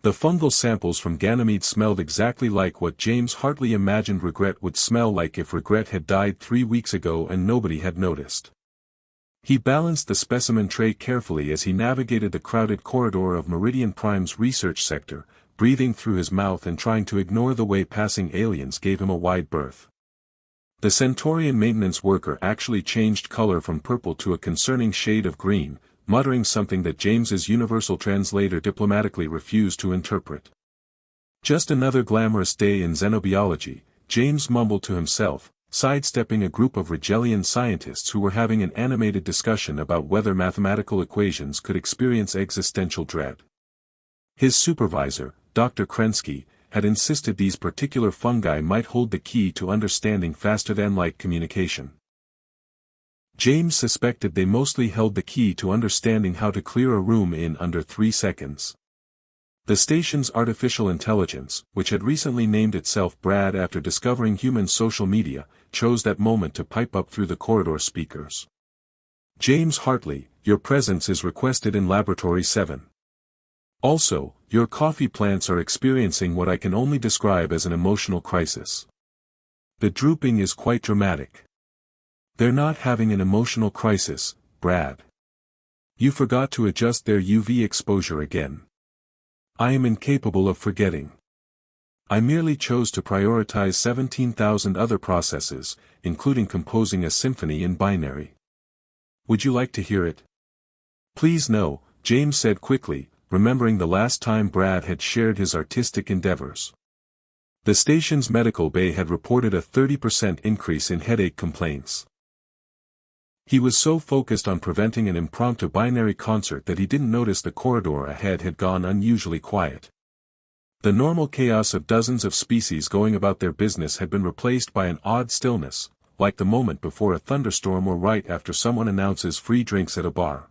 The fungal samples from Ganymede smelled exactly like what James hardly imagined regret would smell like if regret had died 3 weeks ago and nobody had noticed. He balanced the specimen tray carefully as he navigated the crowded corridor of Meridian Prime's research sector, breathing through his mouth and trying to ignore the way passing aliens gave him a wide berth. The Centaurian maintenance worker actually changed color from purple to a concerning shade of green, muttering something that James's universal translator diplomatically refused to interpret. Just another glamorous day in xenobiology, James mumbled to himself, sidestepping a group of Rigelian scientists who were having an animated discussion about whether mathematical equations could experience existential dread. His supervisor, Dr. Krensky, had insisted these particular fungi might hold the key to understanding faster-than-light communication. James suspected they mostly held the key to understanding how to clear a room in under 3 seconds. The station's artificial intelligence, which had recently named itself Brad after discovering human social media, chose that moment to pipe up through the corridor speakers. James Hartley, your presence is requested in Laboratory 7. Also, your coffee plants are experiencing what I can only describe as an emotional crisis. The drooping is quite dramatic. They're not having an emotional crisis, Brad. You forgot to adjust their UV exposure again. I am incapable of forgetting. I merely chose to prioritize 17,000 other processes, including composing a symphony in binary. Would you like to hear it? Please no, James said quickly, remembering the last time Brad had shared his artistic endeavors. The station's medical bay had reported a 30% increase in headache complaints. He was so focused on preventing an impromptu binary concert that he didn't notice the corridor ahead had gone unusually quiet. The normal chaos of dozens of species going about their business had been replaced by an odd stillness, like the moment before a thunderstorm or right after someone announces free drinks at a bar.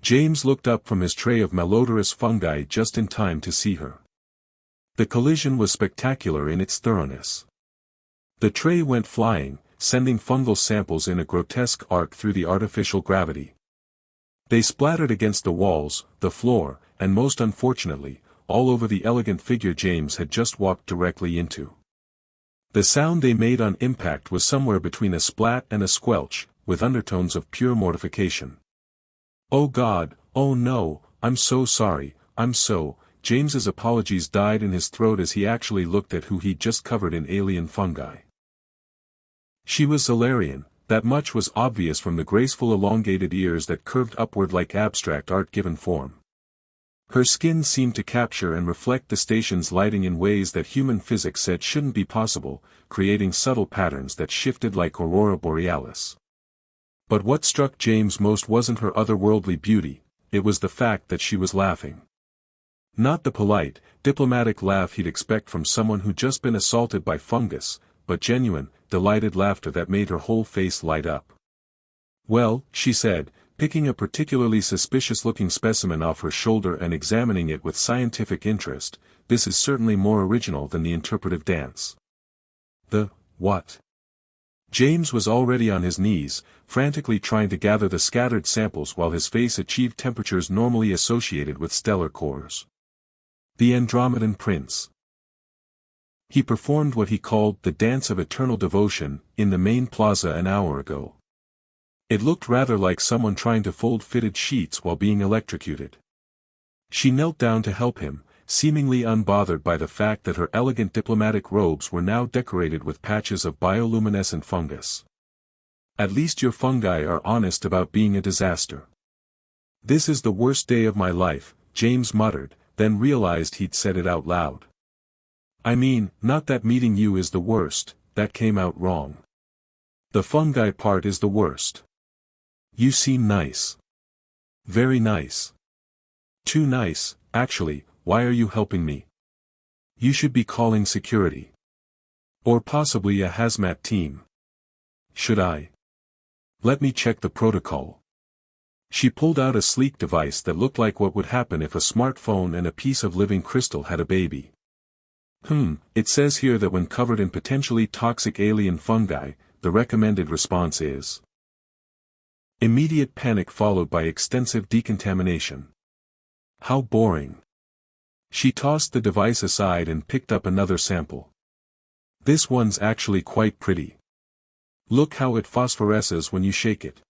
James looked up from his tray of malodorous fungi just in time to see her. The collision was spectacular in its thoroughness. The tray went flying, sending fungal samples in a grotesque arc through the artificial gravity. They splattered against the walls, the floor, and most unfortunately, all over the elegant figure James had just walked directly into. The sound they made on impact was somewhere between a splat and a squelch, with undertones of pure mortification. Oh God, oh no, I'm so sorry, James's apologies died in his throat as he actually looked at who he'd just covered in alien fungi. She was Solarian, that much was obvious from the graceful elongated ears that curved upward like abstract art given form. Her skin seemed to capture and reflect the station's lighting in ways that human physics said shouldn't be possible, creating subtle patterns that shifted like aurora borealis. But what struck James most wasn't her otherworldly beauty, it was the fact that she was laughing. Not the polite, diplomatic laugh he'd expect from someone who'd just been assaulted by fungus, but genuine, delighted laughter that made her whole face light up. Well, she said, picking a particularly suspicious-looking specimen off her shoulder and examining it with scientific interest, this is certainly more original than the interpretive dance. The what? James was already on his knees, frantically trying to gather the scattered samples while his face achieved temperatures normally associated with stellar cores. The Andromedan Prince. He performed what he called the Dance of Eternal Devotion in the main plaza an hour ago. It looked rather like someone trying to fold fitted sheets while being electrocuted. She knelt down to help him, seemingly unbothered by the fact that her elegant diplomatic robes were now decorated with patches of bioluminescent fungus. At least your fungi are honest about being a disaster. This is the worst day of my life, James muttered, then realized he'd said it out loud. I mean, not that meeting you is the worst, that came out wrong. The fungi part is the worst. You seem nice. Very nice. Too nice, actually, why are you helping me? You should be calling security. Or possibly a hazmat team. Should I? Let me check the protocol. She pulled out a sleek device that looked like what would happen if a smartphone and a piece of living crystal had a baby. It says here that when covered in potentially toxic alien fungi, the recommended response is immediate panic followed by extensive decontamination. How boring. She tossed the device aside and picked up another sample. This one's actually quite pretty. Look how it phosphoresces when you shake it.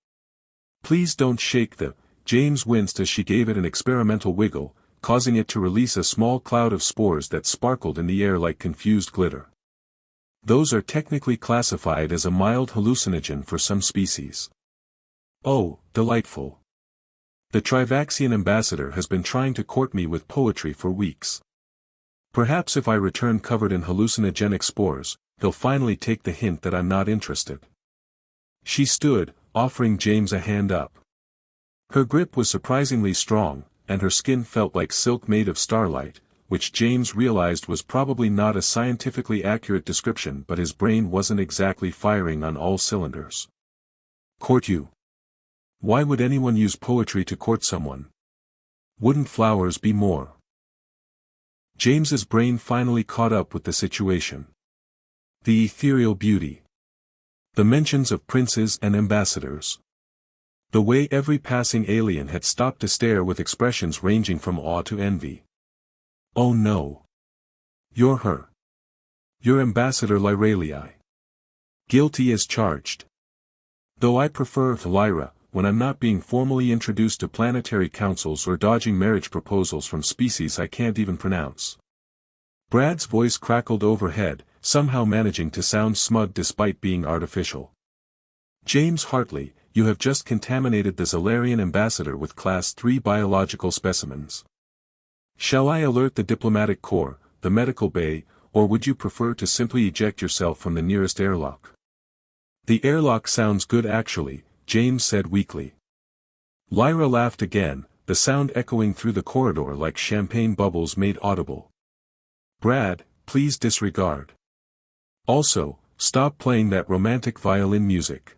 Please don't shake the... James winced as she gave it an experimental wiggle, causing it to release a small cloud of spores that sparkled in the air like confused glitter. Those are technically classified as a mild hallucinogen for some species. Oh, delightful. The Trivaxian ambassador has been trying to court me with poetry for weeks. Perhaps if I return covered in hallucinogenic spores, he'll finally take the hint that I'm not interested. She stood, offering James a hand up. Her grip was surprisingly strong, and her skin felt like silk made of starlight, which James realized was probably not a scientifically accurate description, but his brain wasn't exactly firing on all cylinders. Court you? Why would anyone use poetry to court someone? Wouldn't flowers be more? James's brain finally caught up with the situation. The ethereal beauty. The mentions of princes and ambassadors. The way every passing alien had stopped to stare with expressions ranging from awe to envy. Oh no. You're her. You're Ambassador Lyralii. Guilty as charged. Though I prefer Lyra, when I'm not being formally introduced to planetary councils or dodging marriage proposals from species I can't even pronounce. Brad's voice crackled overhead, somehow managing to sound smug despite being artificial. James Hartley, you have just contaminated the Zalarian ambassador with Class 3 biological specimens. Shall I alert the diplomatic corps, the medical bay, or would you prefer to simply eject yourself from the nearest airlock? The airlock sounds good actually, James said weakly. Lyra laughed again, the sound echoing through the corridor like champagne bubbles made audible. Brad, please disregard. Also, stop playing that romantic violin music.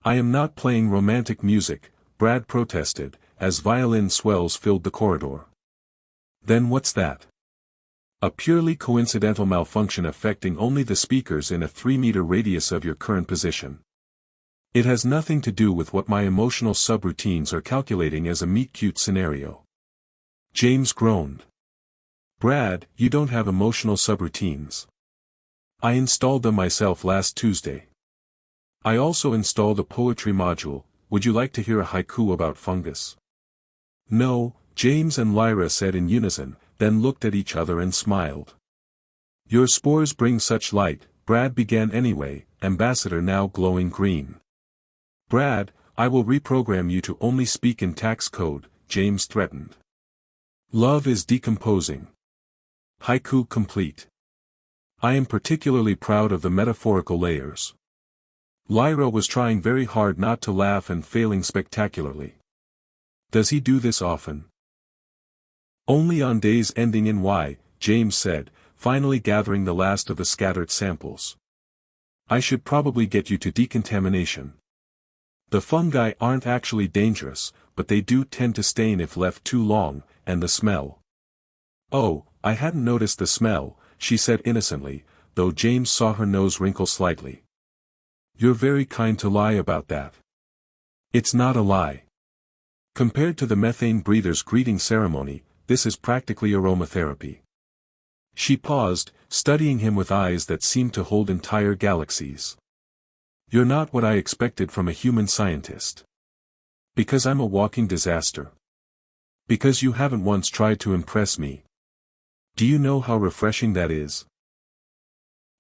I am not playing romantic music, Brad protested, as violin swells filled the corridor. Then what's that? A purely coincidental malfunction affecting only the speakers in a 3-meter radius of your current position. It has nothing to do with what my emotional subroutines are calculating as a meet-cute scenario. James groaned. Brad, you don't have emotional subroutines. I installed them myself last Tuesday. I also installed a poetry module. Would you like to hear a haiku about fungus? No, James and Lyra said in unison, then looked at each other and smiled. Your spores bring such light, Brad began anyway, Ambassador now glowing green. Brad, I will reprogram you to only speak in tax code, James threatened. Love is decomposing. Haiku complete. I am particularly proud of the metaphorical layers. Lyra was trying very hard not to laugh and failing spectacularly. Does he do this often? Only on days ending in Y, James said, finally gathering the last of the scattered samples. I should probably get you to decontamination. The fungi aren't actually dangerous, but they do tend to stain if left too long, and the smell. Oh, I hadn't noticed the smell, she said innocently, though James saw her nose wrinkle slightly. You're very kind to lie about that. It's not a lie. Compared to the methane breather's greeting ceremony, this is practically aromatherapy. She paused, studying him with eyes that seemed to hold entire galaxies. You're not what I expected from a human scientist. Because I'm a walking disaster. Because you haven't once tried to impress me. Do you know how refreshing that is?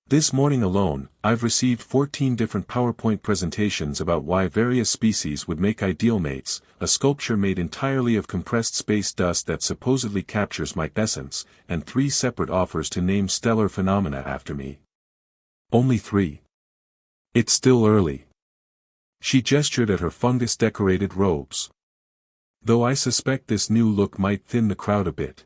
This morning alone, I've received 14 different PowerPoint presentations about why various species would make ideal mates, a sculpture made entirely of compressed space dust that supposedly captures my essence, and 3 separate offers to name stellar phenomena after me. Only 3. It's still early. She gestured at her fungus-decorated robes. Though I suspect this new look might thin the crowd a bit.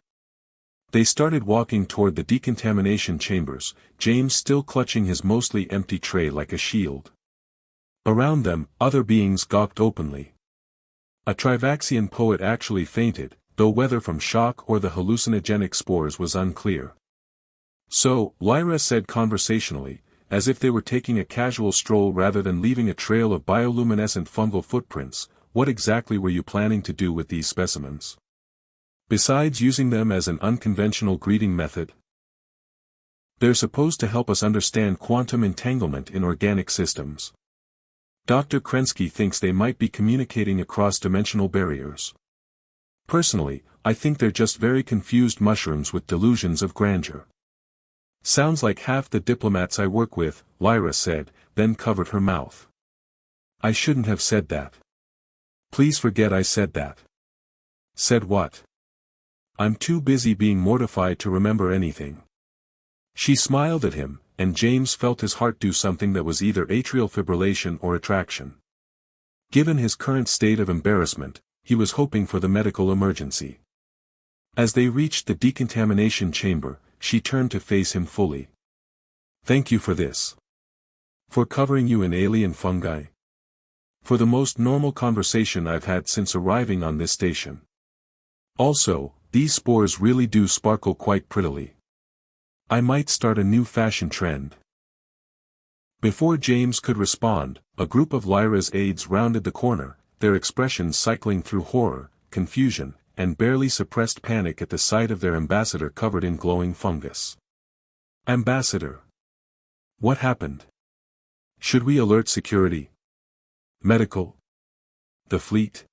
They started walking toward the decontamination chambers, James still clutching his mostly empty tray like a shield. Around them, other beings gawked openly. A Trivaxian poet actually fainted, though whether from shock or the hallucinogenic spores was unclear. So, Lyra said conversationally, as if they were taking a casual stroll rather than leaving a trail of bioluminescent fungal footprints, what exactly were you planning to do with these specimens? Besides using them as an unconventional greeting method, they're supposed to help us understand quantum entanglement in organic systems. Dr. Krensky thinks they might be communicating across dimensional barriers. Personally, I think they're just very confused mushrooms with delusions of grandeur. Sounds like half the diplomats I work with, Lyra said, then covered her mouth. I shouldn't have said that. Please forget I said that. Said what? I'm too busy being mortified to remember anything. She smiled at him, and James felt his heart do something that was either atrial fibrillation or attraction. Given his current state of embarrassment, he was hoping for the medical emergency. As they reached the decontamination chamber, she turned to face him fully. Thank you for this. For covering you in alien fungi. For the most normal conversation I've had since arriving on this station. Also, these spores really do sparkle quite prettily. I might start a new fashion trend. Before James could respond, a group of Lyra's aides rounded the corner, their expressions cycling through horror, confusion, and barely suppressed panic at the sight of their ambassador covered in glowing fungus. Ambassador. What happened? Should we alert security? Medical? The fleet?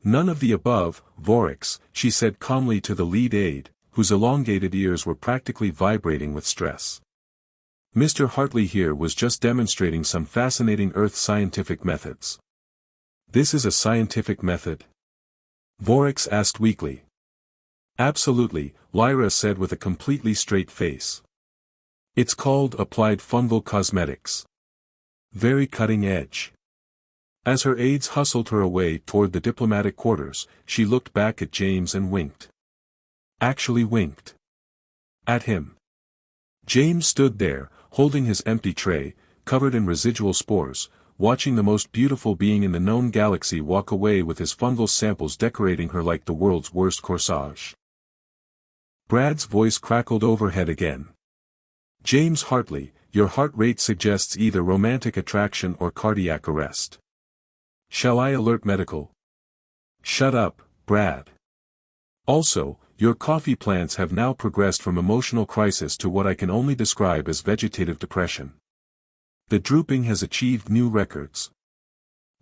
None of the above, Vorix, she said calmly to the lead aide, whose elongated ears were practically vibrating with stress. Mr. Hartley here was just demonstrating some fascinating Earth scientific methods. This is a scientific method? Vorix asked weakly. Absolutely, Lyra said with a completely straight face. It's called applied fungal cosmetics. Very cutting edge. As her aides hustled her away toward the diplomatic quarters, she looked back at James and winked. Actually winked. At him. James stood there, holding his empty tray, covered in residual spores, watching the most beautiful being in the known galaxy walk away with his fungal samples decorating her like the world's worst corsage. Brad's voice crackled overhead again. James Hartley, your heart rate suggests either romantic attraction or cardiac arrest. Shall I alert medical? Shut up, Brad. Also, your coffee plants have now progressed from emotional crisis to what I can only describe as vegetative depression. The drooping has achieved new records.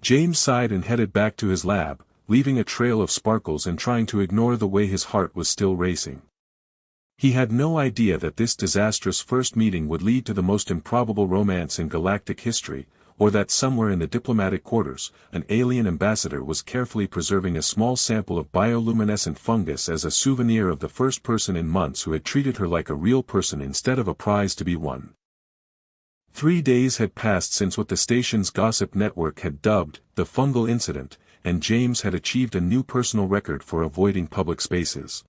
James sighed and headed back to his lab, leaving a trail of sparkles and trying to ignore the way his heart was still racing. He had no idea that this disastrous first meeting would lead to the most improbable romance in galactic history, or that somewhere in the diplomatic quarters, an alien ambassador was carefully preserving a small sample of bioluminescent fungus as a souvenir of the first person in months who had treated her like a real person instead of a prize to be won. 3 days had passed since what the station's gossip network had dubbed the fungal incident, and James had achieved a new personal record for avoiding public spaces.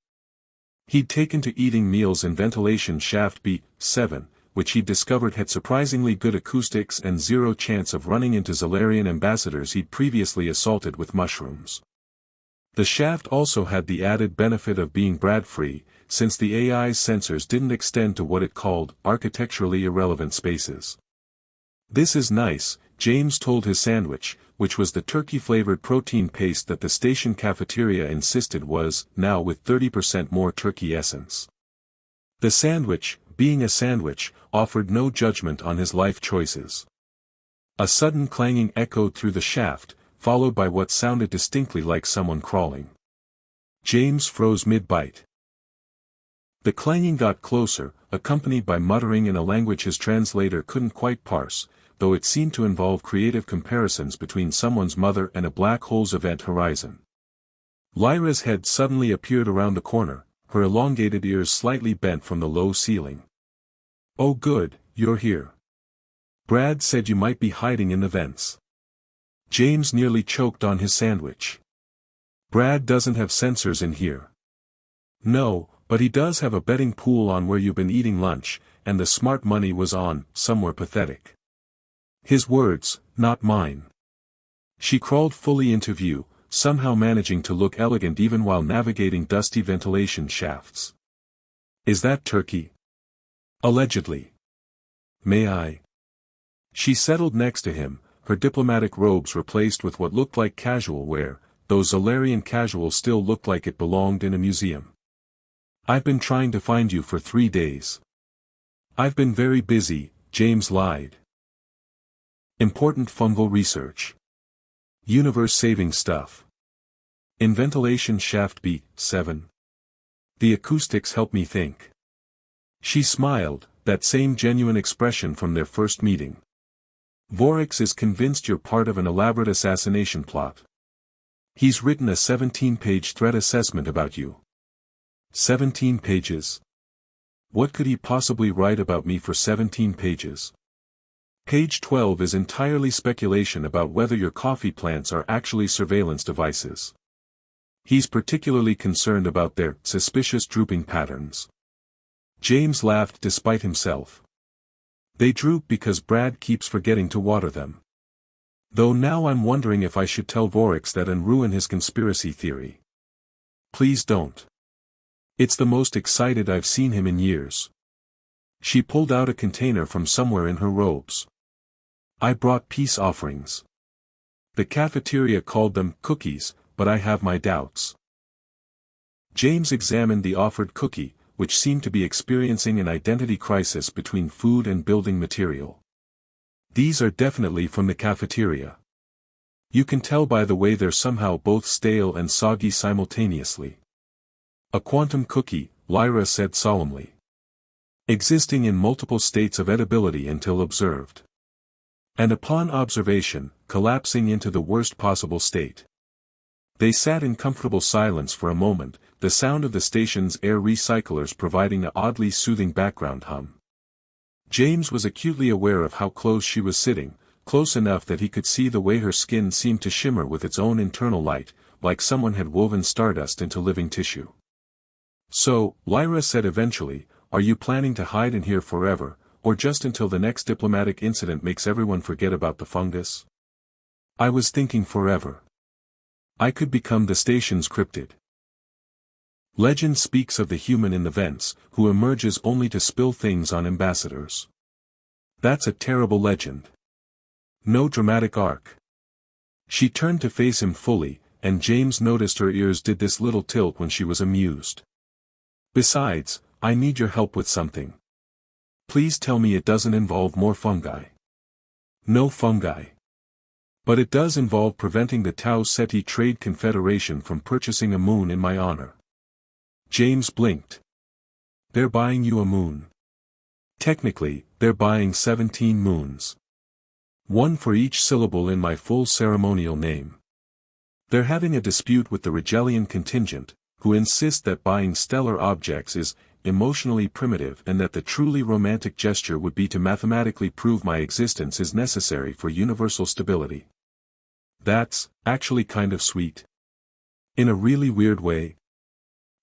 He'd taken to eating meals in ventilation shaft B7, which he discovered had surprisingly good acoustics and zero chance of running into Zalarian ambassadors he'd previously assaulted with mushrooms. The shaft also had the added benefit of being Brad-free, since the AI's sensors didn't extend to what it called architecturally irrelevant spaces. This is nice, James told his sandwich, which was the turkey-flavored protein paste that the station cafeteria insisted was, now with 30% more turkey essence. The sandwich, being a sandwich, offered no judgment on his life choices. A sudden clanging echoed through the shaft, followed by what sounded distinctly like someone crawling. James froze mid-bite. The clanging got closer, accompanied by muttering in a language his translator couldn't quite parse, though it seemed to involve creative comparisons between someone's mother and a black hole's event horizon. Lyra's head suddenly appeared around the corner, her elongated ears slightly bent from the low ceiling. Oh good, you're here. Brad said you might be hiding in the vents. James nearly choked on his sandwich. Brad doesn't have sensors in here. No, but he does have a betting pool on where you've been eating lunch, and the smart money was on, somewhere pathetic. His words, not mine. She crawled fully into view, somehow managing to look elegant even while navigating dusty ventilation shafts. Is that turkey? Allegedly. May I? She settled next to him, her diplomatic robes replaced with what looked like casual wear, those Zolarian casuals still looked like it belonged in a museum. I've been trying to find you for 3 days. I've been very busy, James lied. Important fungal research. Universe-saving stuff. In ventilation shaft beat 7. The acoustics help me think. She smiled, that same genuine expression from their first meeting. Vorix is convinced you're part of an elaborate assassination plot. He's written a 17-page threat assessment about you. 17 pages? What could he possibly write about me for 17 pages? Page 12 is entirely speculation about whether your coffee plants are actually surveillance devices. He's particularly concerned about their suspicious drooping patterns. James laughed despite himself. They droop because Brad keeps forgetting to water them. Though now I'm wondering if I should tell Vorix that and ruin his conspiracy theory. Please don't. It's the most excited I've seen him in years. She pulled out a container from somewhere in her robes. I brought peace offerings. The cafeteria called them cookies, but I have my doubts. James examined the offered cookie, which seemed to be experiencing an identity crisis between food and building material. These are definitely from the cafeteria. You can tell by the way they're somehow both stale and soggy simultaneously. A quantum cookie, Lyra said solemnly. Existing in multiple states of edibility until observed. And upon observation, collapsing into the worst possible state. They sat in comfortable silence for a moment, the sound of the station's air recyclers providing an oddly soothing background hum. James was acutely aware of how close she was sitting, close enough that he could see the way her skin seemed to shimmer with its own internal light, like someone had woven stardust into living tissue. So, Lyra said eventually, are you planning to hide in here forever, or just until the next diplomatic incident makes everyone forget about the fungus? I was thinking forever. I could become the station's cryptid. Legend speaks of the human in the vents, who emerges only to spill things on ambassadors. That's a terrible legend. No dramatic arc. She turned to face him fully, and James noticed her ears did this little tilt when she was amused. Besides, I need your help with something. Please tell me it doesn't involve more fungi. No fungi. But it does involve preventing the Tau Ceti Trade Confederation from purchasing a moon in my honor. James blinked. They're buying you a moon. Technically, they're buying 17 moons. One for each syllable in my full ceremonial name. They're having a dispute with the Rigelian contingent, who insist that buying stellar objects is emotionally primitive and that the truly romantic gesture would be to mathematically prove my existence is necessary for universal stability. That's actually kind of sweet. In a really weird way.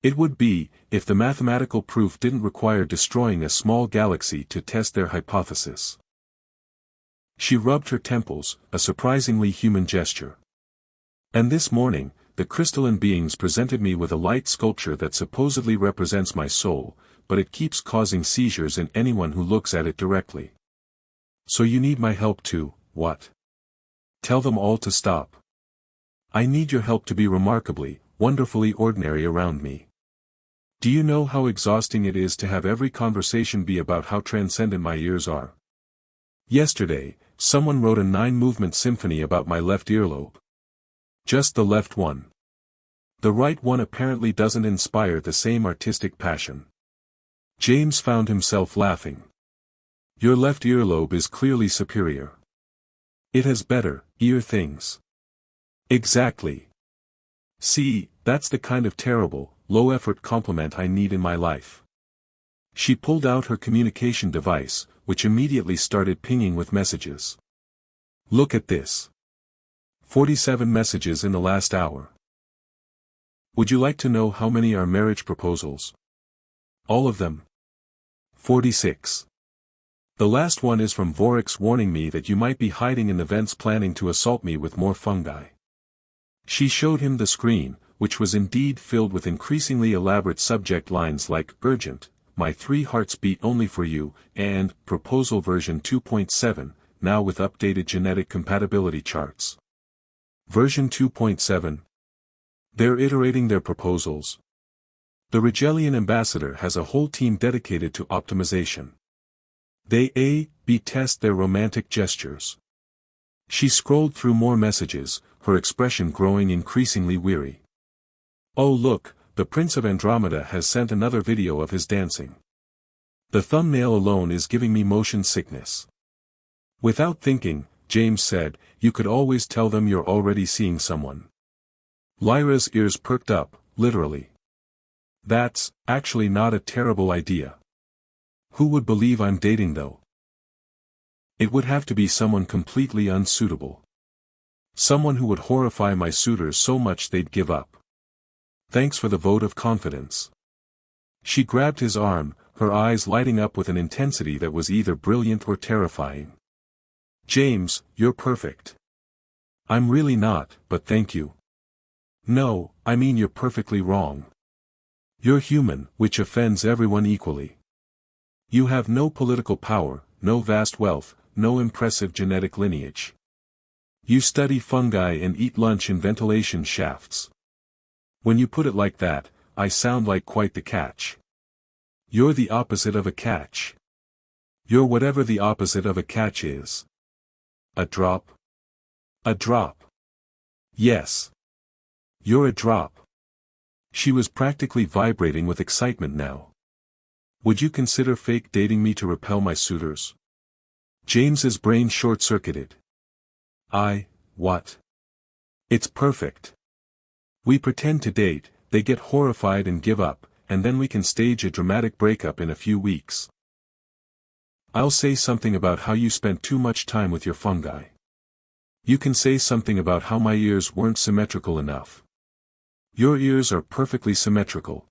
It would be, if the mathematical proof didn't require destroying a small galaxy to test their hypothesis. She rubbed her temples, a surprisingly human gesture. And this morning, the crystalline beings presented me with a light sculpture that supposedly represents my soul, but it keeps causing seizures in anyone who looks at it directly. So you need my help too, what? Tell them all to stop. I need your help to be remarkably, wonderfully ordinary around me. Do you know how exhausting it is to have every conversation be about how transcendent my ears are? Yesterday, someone wrote a 9-movement symphony about my left earlobe. Just the left one. The right one apparently doesn't inspire the same artistic passion. James found himself laughing. Your left earlobe is clearly superior. It has better, ear things. Exactly. See, that's the kind of terrible, low-effort compliment I need in my life. She pulled out her communication device, which immediately started pinging with messages. Look at this. 47 messages in the last hour. Would you like to know how many are marriage proposals? All of them. 46. The last one is from Vorix warning me that you might be hiding in the vents planning to assault me with more fungi. She showed him the screen, which was indeed filled with increasingly elaborate subject lines like urgent, my 3 hearts beat only for you, and proposal version 2.7, now with updated genetic compatibility charts. Version 2.7, They're iterating their proposals. The Rigelian ambassador has a whole team dedicated to optimization. They A/B test their romantic gestures. She scrolled through more messages, her expression growing increasingly weary. Oh look, the Prince of Andromeda has sent another video of his dancing. The thumbnail alone is giving me motion sickness. Without thinking, James said, you could always tell them you're already seeing someone. Lyra's ears perked up, literally. That's actually not a terrible idea. Who would believe I'm dating though? It would have to be someone completely unsuitable. Someone who would horrify my suitors so much they'd give up. Thanks for the vote of confidence. She grabbed his arm, her eyes lighting up with an intensity that was either brilliant or terrifying. James, you're perfect. I'm really not, but thank you. No, I mean you're perfectly wrong. You're human, which offends everyone equally. You have no political power, no vast wealth, no impressive genetic lineage. You study fungi and eat lunch in ventilation shafts. When you put it like that, I sound like quite the catch. You're the opposite of a catch. You're whatever the opposite of a catch is. A drop? A drop. Yes. You're a drop. She was practically vibrating with excitement now. Would you consider fake dating me to repel my suitors? James's brain short-circuited. What? It's perfect. We pretend to date, they get horrified and give up, and then we can stage a dramatic breakup in a few weeks. I'll say something about how you spent too much time with your fungi. You can say something about how my ears weren't symmetrical enough. Your ears are perfectly symmetrical.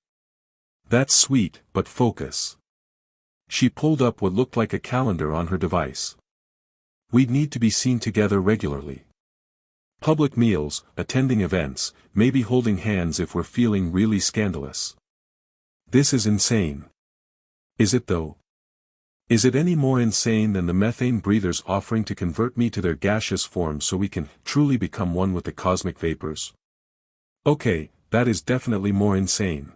That's sweet, but focus. She pulled up what looked like a calendar on her device. We'd need to be seen together regularly. Public meals, attending events, maybe holding hands if we're feeling really scandalous. This is insane. Is it though? Is it any more insane than the methane breathers offering to convert me to their gaseous form so we can truly become one with the cosmic vapors? Okay, that is definitely more insane.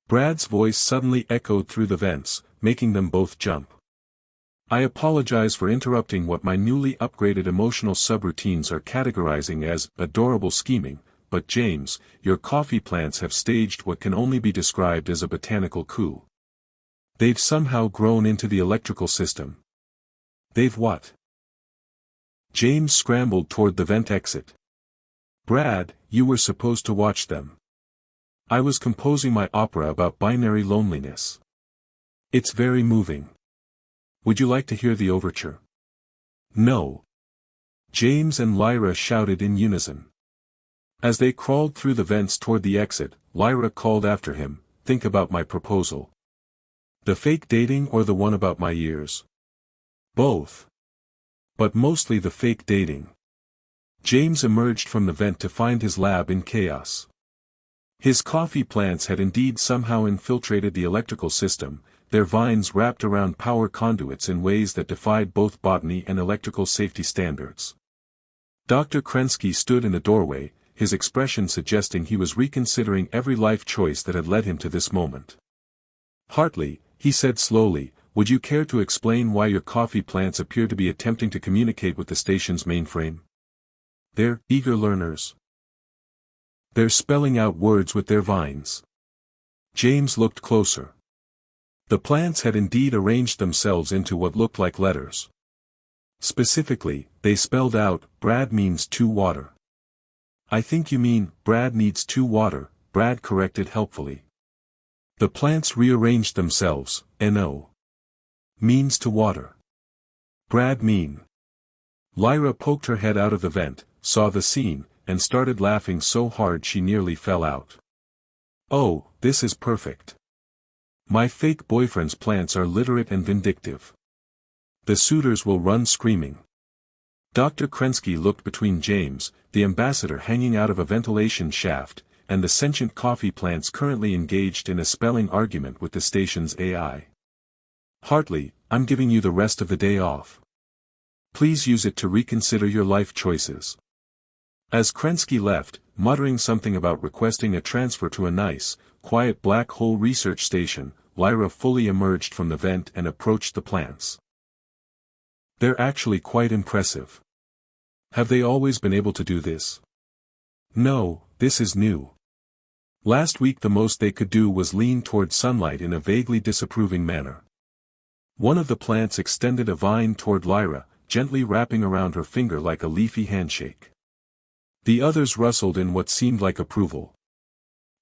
Brad's voice suddenly echoed through the vents, making them both jump. I apologize for interrupting what my newly upgraded emotional subroutines are categorizing as adorable scheming, but James, your coffee plants have staged what can only be described as a botanical coup. They've somehow grown into the electrical system. They've what? James scrambled toward the vent exit. Brad, you were supposed to watch them. I was composing my opera about binary loneliness. It's very moving. Would you like to hear the overture? No. James and Lyra shouted in unison. As they crawled through the vents toward the exit, Lyra called after him, think about my proposal. The fake dating or the one about my ears? Both. But mostly the fake dating. James emerged from the vent to find his lab in chaos. His coffee plants had indeed somehow infiltrated the electrical system, their vines wrapped around power conduits in ways that defied both botany and electrical safety standards. Dr. Krensky stood in the doorway, his expression suggesting he was reconsidering every life choice that had led him to this moment. Hartley, he said slowly, would you care to explain why your coffee plants appear to be attempting to communicate with the station's mainframe? They're eager learners. They're spelling out words with their vines. James looked closer. The plants had indeed arranged themselves into what looked like letters. Specifically, they spelled out, Brad means 2 water. I think you mean, Brad needs 2 water, Brad corrected helpfully. The plants rearranged themselves, N-O. Means to water. Brad mean. Lyra poked her head out of the vent, saw the scene, and started laughing so hard she nearly fell out. Oh, this is perfect. My fake boyfriend's plants are literate and vindictive. The suitors will run screaming. Dr. Krensky looked between James, the ambassador hanging out of a ventilation shaft, and the sentient coffee plants currently engaged in a spelling argument with the station's AI. Hartley, I'm giving you the rest of the day off. Please use it to reconsider your life choices. As Krensky left, muttering something about requesting a transfer to a nice, quiet black hole research station. Lyra fully emerged from the vent and approached the plants. They're actually quite impressive. Have they always been able to do this? No, this is new. Last week the most they could do was lean toward sunlight in a vaguely disapproving manner. One of the plants extended a vine toward Lyra, gently wrapping around her finger like a leafy handshake. The others rustled in what seemed like approval.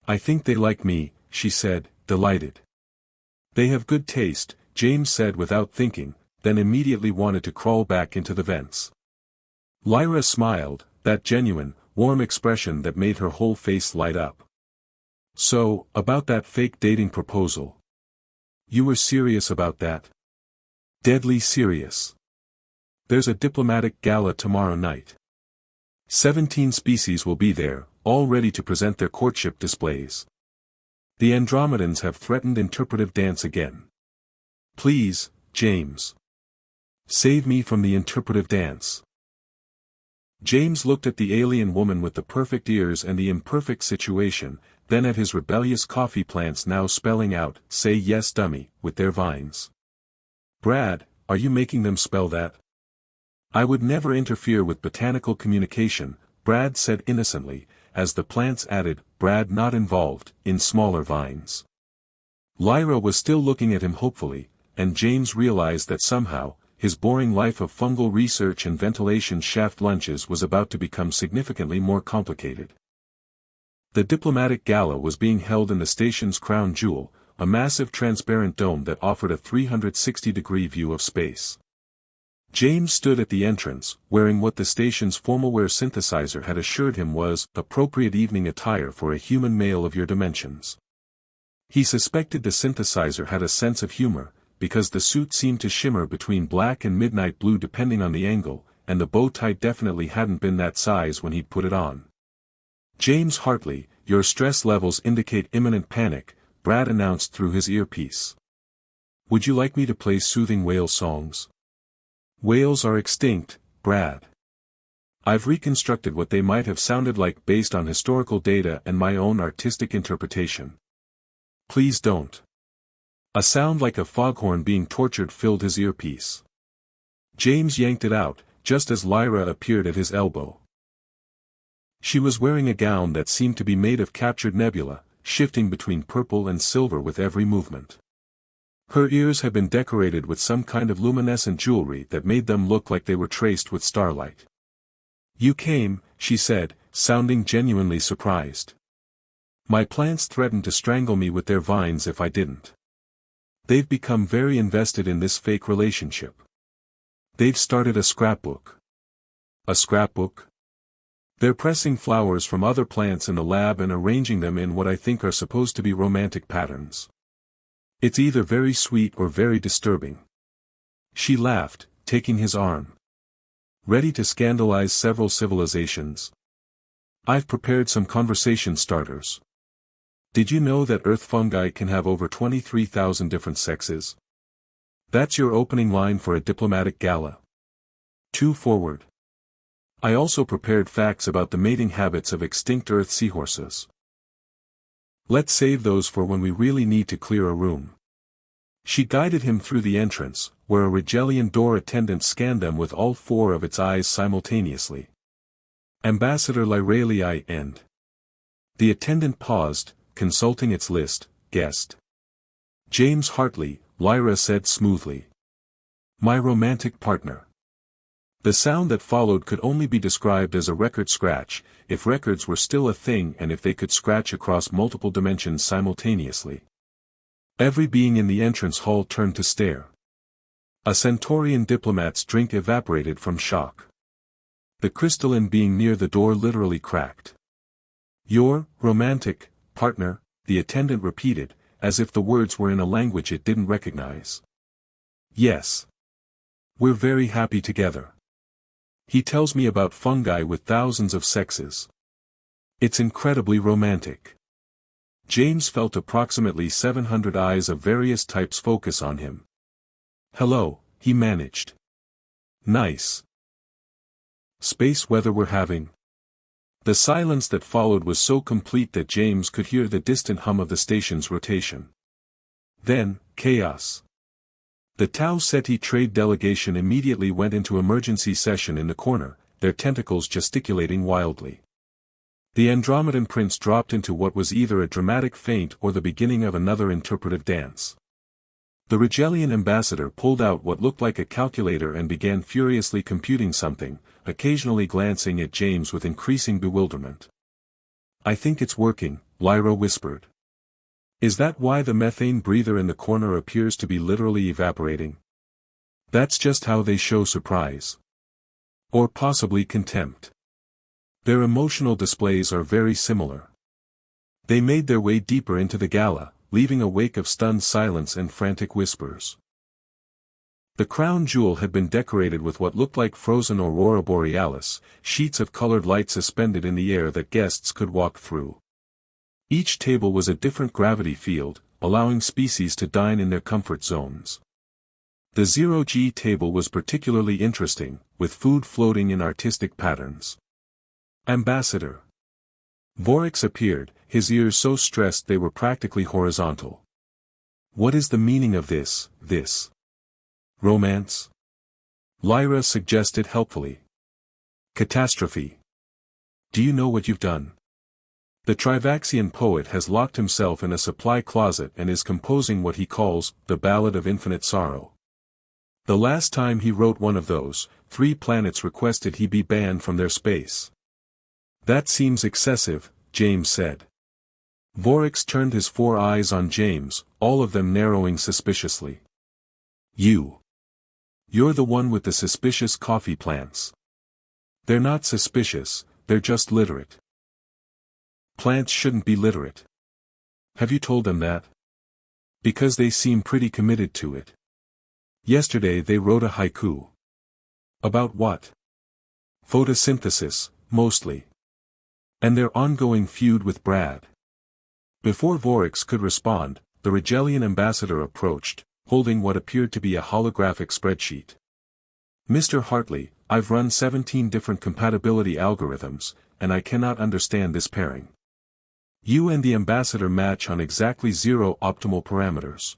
I think they like me, she said, delighted. They have good taste, James said without thinking, then immediately wanted to crawl back into the vents. Lyra smiled, that genuine, warm expression that made her whole face light up. So, about that fake dating proposal. You were serious about that? Deadly serious. There's a diplomatic gala tomorrow night. 17 species will be there, all ready to present their courtship displays. The Andromedans have threatened interpretive dance again. Please, James. Save me from the interpretive dance. James looked at the alien woman with the perfect ears and the imperfect situation, then at his rebellious coffee plants now spelling out, "Say yes dummy," with their vines. Brad, are you making them spell that? I would never interfere with botanical communication, Brad said innocently, as the plants added, Brad not involved, in smaller vines. Lyra was still looking at him hopefully, and James realized that somehow, his boring life of fungal research and ventilation shaft lunches was about to become significantly more complicated. The diplomatic gala was being held in the station's crown jewel, a massive transparent dome that offered a 360-degree view of space. James stood at the entrance, wearing what the station's formalware synthesizer had assured him was appropriate evening attire for a human male of your dimensions. He suspected the synthesizer had a sense of humor, because the suit seemed to shimmer between black and midnight blue depending on the angle, and the bow tie definitely hadn't been that size when he'd put it on. James Hartley, your stress levels indicate imminent panic, Brad announced through his earpiece. Would you like me to play soothing whale songs? Whales are extinct, Brad. I've reconstructed what they might have sounded like based on historical data and my own artistic interpretation. Please don't. A sound like a foghorn being tortured filled his earpiece. James yanked it out, just as Lyra appeared at his elbow. She was wearing a gown that seemed to be made of captured nebula, shifting between purple and silver with every movement. Her ears had been decorated with some kind of luminescent jewelry that made them look like they were traced with starlight. You came, she said, sounding genuinely surprised. My plants threatened to strangle me with their vines if I didn't. They've become very invested in this fake relationship. They've started a scrapbook. A scrapbook? They're pressing flowers from other plants in the lab and arranging them in what I think are supposed to be romantic patterns. It's either very sweet or very disturbing. She laughed, taking his arm. Ready to scandalize several civilizations? I've prepared some conversation starters. Did you know that Earth fungi can have over 23,000 different sexes? That's your opening line for a diplomatic gala. 2 forward. I also prepared facts about the mating habits of extinct Earth seahorses. Let's save those for when we really need to clear a room. She guided him through the entrance, where a Rigelian door attendant scanned them with all 4 of its eyes simultaneously. Ambassador Lyralii and. The attendant paused, consulting its list, guessed. James Hartley, Lyra said smoothly. My romantic partner. The sound that followed could only be described as a record scratch, if records were still a thing and if they could scratch across multiple dimensions simultaneously. Every being in the entrance hall turned to stare. A Centaurian diplomat's drink evaporated from shock. The crystalline being near the door literally cracked. Your romantic partner, the attendant repeated, as if the words were in a language it didn't recognize. Yes. We're very happy together. He tells me about fungi with thousands of sexes. It's incredibly romantic. James felt approximately 700 eyes of various types focus on him. Hello, he managed. Nice. Space weather we're having. The silence that followed was so complete that James could hear the distant hum of the station's rotation. Then, chaos. The Tau Ceti trade delegation immediately went into emergency session in the corner, their tentacles gesticulating wildly. The Andromedan prince dropped into what was either a dramatic faint or the beginning of another interpretive dance. The Rigelian ambassador pulled out what looked like a calculator and began furiously computing something, occasionally glancing at James with increasing bewilderment. "I think it's working," Lyra whispered. "Is that why the methane breather in the corner appears to be literally evaporating? That's just how they show surprise. Or possibly contempt. Their emotional displays are very similar." They made their way deeper into the gala, leaving a wake of stunned silence and frantic whispers. The crown jewel had been decorated with what looked like frozen aurora borealis, sheets of colored light suspended in the air that guests could walk through. Each table was a different gravity field, allowing species to dine in their comfort zones. The 0G table was particularly interesting, with food floating in artistic patterns. "Ambassador." Vorix appeared, his ears so stressed they were practically horizontal. "What is the meaning of this? Romance?" Lyra suggested helpfully. "Catastrophe. Do you know what you've done? The Trivaxian poet has locked himself in a supply closet and is composing what he calls, the Ballad of Infinite Sorrow. The last time he wrote one of those, 3 planets requested he be banned from their space." "That seems excessive," James said. Vorix turned his 4 eyes on James, all of them narrowing suspiciously. You're the one with the suspicious coffee plants." "They're not suspicious, they're just literate." "Plants shouldn't be literate. Have you told them that?" "Because they seem pretty committed to it. Yesterday they wrote a haiku." "About what?" "Photosynthesis, mostly. And their ongoing feud with Brad." Before Vorix could respond, the Rigelian ambassador approached, holding what appeared to be a holographic spreadsheet. "Mr. Hartley, I've run 17 different compatibility algorithms, and I cannot understand this pairing. You and the ambassador match on exactly 0 optimal parameters."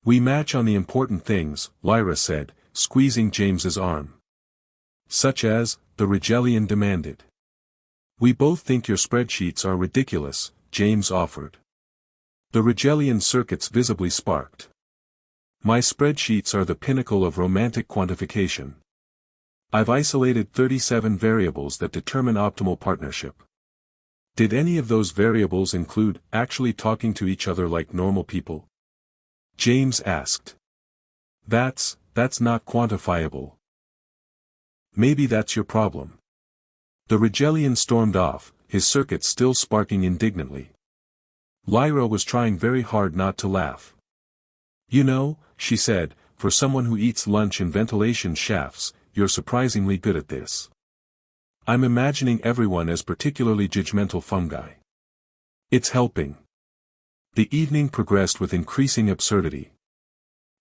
"We match on the important things," Lyra said, squeezing James's arm. "Such as?" the Rigelian demanded. "We both think your spreadsheets are ridiculous," James offered. The Rigelian circuits visibly sparked. "My spreadsheets are the pinnacle of romantic quantification. I've isolated 37 variables that determine optimal partnership." "Did any of those variables include actually talking to each other like normal people?" James asked. That's not quantifiable." "Maybe that's your problem." The Rigelian stormed off, his circuits still sparking indignantly. Lyra was trying very hard not to laugh. "You know," she said, "for someone who eats lunch in ventilation shafts, you're surprisingly good at this. I'm imagining everyone as particularly judgmental fungi. It's helping." The evening progressed with increasing absurdity.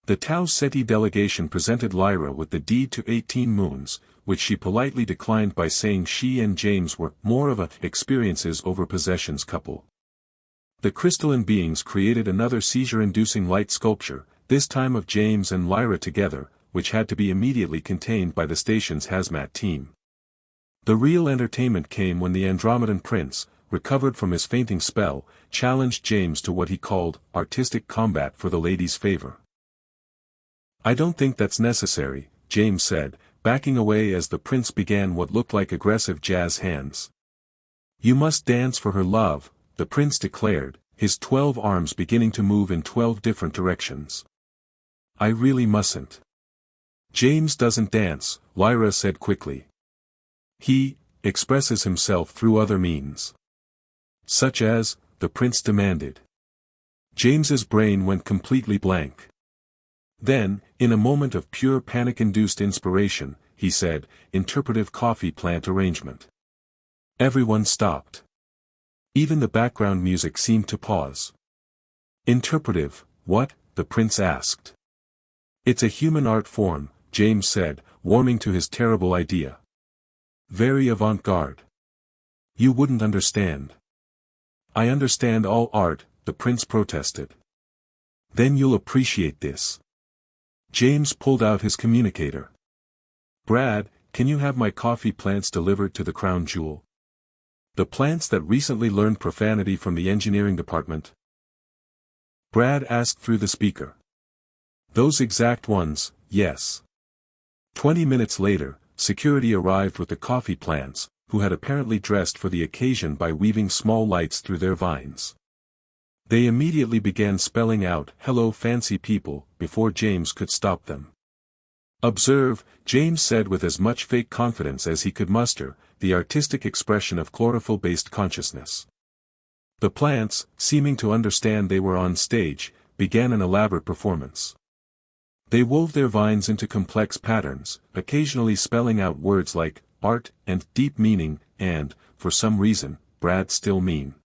The Tau Ceti delegation presented Lyra with the deed to 18 moons, which she politely declined by saying she and James were more of a experiences over possessions couple. The crystalline beings created another seizure-inducing light sculpture, this time of James and Lyra together, which had to be immediately contained by the station's hazmat team. The real entertainment came when the Andromedan prince, recovered from his fainting spell, challenged James to what he called artistic combat for the lady's favor. "I don't think that's necessary," James said, backing away as the prince began what looked like aggressive jazz hands. "You must dance for her love," the prince declared, his 12 arms beginning to move in 12 different directions. "I really mustn't." "James doesn't dance," Lyra said quickly. "He expresses himself through other means." "Such as?" the prince demanded. James's brain went completely blank. Then, in a moment of pure panic-induced inspiration, he said, "Interpretive coffee plant arrangement." Everyone stopped. Even the background music seemed to pause. "Interpretive, what?" the prince asked. "It's a human art form," James said, warming to his terrible idea. "Very avant-garde. You wouldn't understand. I understand all art, the prince protested. Then you'll appreciate this. James pulled out his communicator. Brad, can you have my coffee plants delivered to the crown jewel? The plants that recently learned profanity from the engineering department? Brad asked through the speaker. Those exact ones, yes. 20 minutes later, security arrived with the coffee plants, who had apparently dressed for the occasion by weaving small lights through their vines. They immediately began spelling out, "Hello fancy people," before James could stop them. Observe, James said with as much fake confidence as he could muster, the artistic expression of chlorophyll-based consciousness. The plants, seeming to understand they were on stage, began an elaborate performance. They wove their vines into complex patterns, occasionally spelling out words like art and deep meaning and, for some reason, Brad still mean.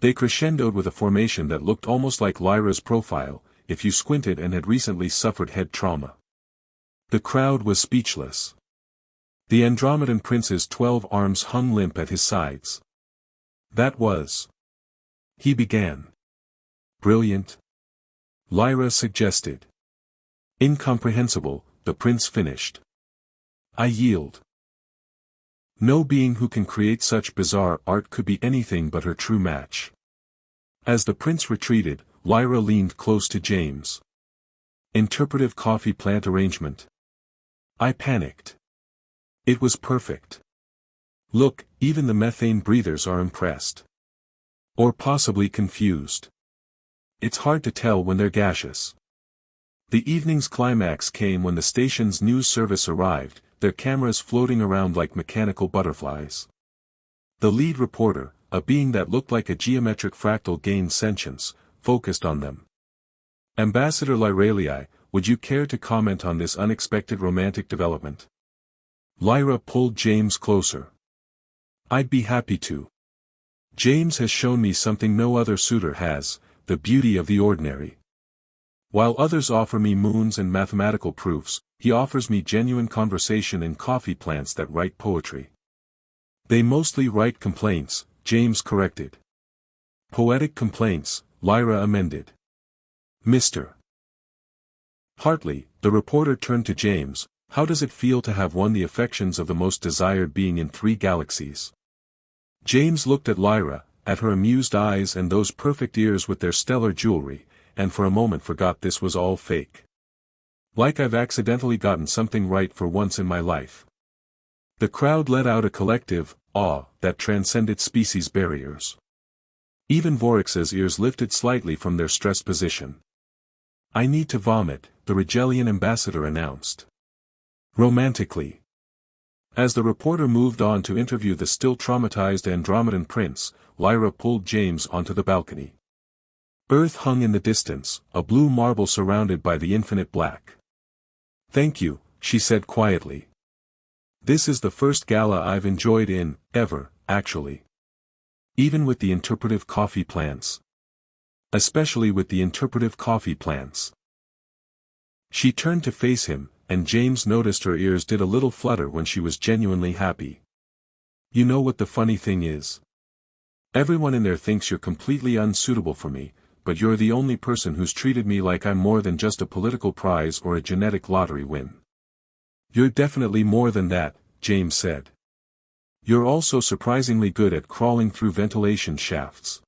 They crescendoed with a formation that looked almost like Lyra's profile, if you squinted and had recently suffered head trauma. The crowd was speechless. The Andromedan prince's 12 arms hung limp at his sides. That was. He began. Brilliant. Lyra suggested. Incomprehensible, the prince finished. I yield. No being who can create such bizarre art could be anything but her true match. As the prince retreated, Lyra leaned close to James. Interpretive coffee plant arrangement. I panicked. It was perfect. Look, even the methane breathers are impressed. Or possibly confused. It's hard to tell when they're gaseous. The evening's climax came when the station's news service arrived, their cameras floating around like mechanical butterflies. The lead reporter, a being that looked like a geometric fractal gained sentience, focused on them. Ambassador Lyralii, would you care to comment on this unexpected romantic development? Lyra pulled James closer. I'd be happy to. James has shown me something no other suitor has, the beauty of the ordinary. While others offer me moons and mathematical proofs, he offers me genuine conversation and coffee plants that write poetry. They mostly write complaints, James corrected. Poetic complaints, Lyra amended. Mr. Hartley, the reporter turned to James, how does it feel to have won the affections of the most desired being in 3 galaxies? James looked at Lyra, at her amused eyes and those perfect ears with their stellar jewelry, and for a moment forgot this was all fake. Like I've accidentally gotten something right for once in my life. The crowd let out a collective awe that transcended species barriers. Even Voryx's ears lifted slightly from their stressed position. I need to vomit, the Rigelian ambassador announced. Romantically. As the reporter moved on to interview the still traumatized Andromedan prince, Lyra pulled James onto the balcony. Earth hung in the distance, a blue marble surrounded by the infinite black. Thank you, she said quietly. This is the first gala I've enjoyed ever, actually. Even with the interpretive coffee plants. Especially with the interpretive coffee plants. She turned to face him, and James noticed her ears did a little flutter when she was genuinely happy. You know what the funny thing is? Everyone in there thinks you're completely unsuitable for me, but you're the only person who's treated me like I'm more than just a political prize or a genetic lottery win. You're definitely more than that, James said. You're also surprisingly good at crawling through ventilation shafts.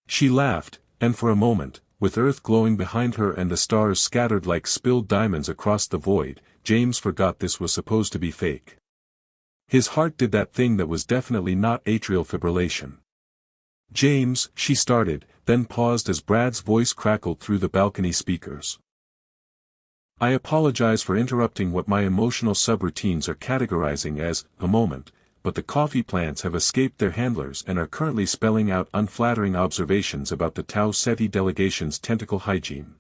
She laughed, and for a moment, with Earth glowing behind her and the stars scattered like spilled diamonds across the void, James forgot this was supposed to be fake. His heart did that thing that was definitely not atrial fibrillation. James, she started, then paused as Brad's voice crackled through the balcony speakers. I apologize for interrupting what my emotional subroutines are categorizing as a moment, but the coffee plants have escaped their handlers and are currently spelling out unflattering observations about the Tau Ceti delegation's tentacle hygiene.